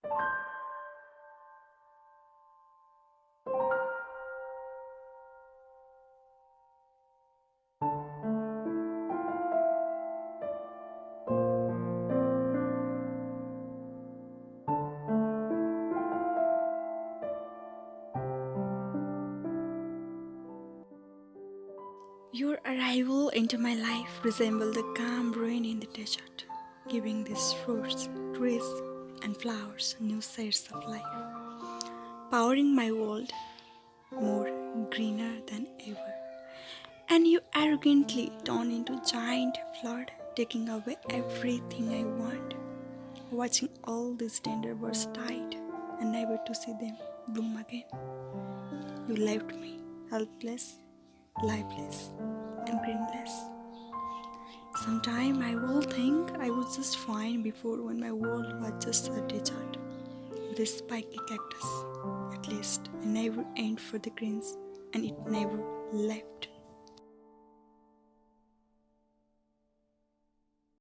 Your arrival into my life resembled the calm rain in the desert, giving these fruits, trees, and flowers new shades of life, powering my world more greener than ever. And you arrogantly turned into giant flood, taking away everything I want, watching all these tender birds died and never to see them bloom again. You left me helpless, lifeless, and greenless. Sometime I will think I was just fine before when my world was just a desert with a spiky cactus. At least I never aimed for the greens and it never left.